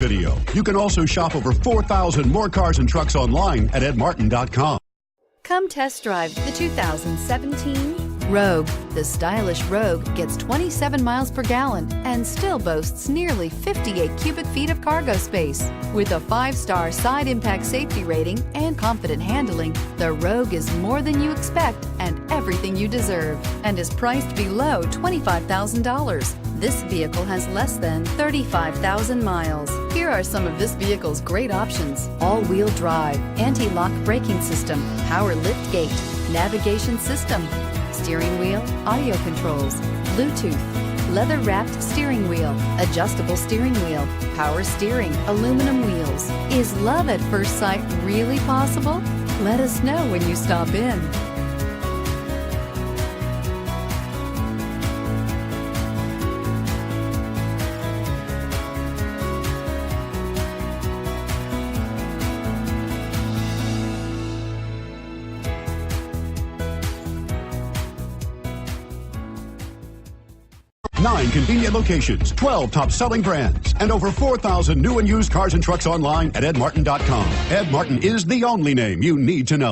video. You can also shop over 4,000 more cars and trucks online at edmartin.com. Come test drive the 2017 Rogue. The stylish Rogue gets 27 miles per gallon and still boasts nearly 58 cubic feet of cargo space. With a 5-star side impact safety rating and confident handling, the Rogue is more than you expect and everything you deserve, and is priced below $25,000. This vehicle has less than 35,000 miles. Here are some of this vehicle's great options: all-wheel drive, anti-lock braking system, power lift gate, navigation system, steering wheel audio controls, Bluetooth, leather-wrapped steering wheel, adjustable steering wheel, power steering, aluminum wheels. Is love at first sight really possible? Let us know when you stop in. Nine convenient locations, 12 top-selling brands, and over 4,000 new and used cars and trucks online at edmartin.com. Ed Martin is the only name you need to know.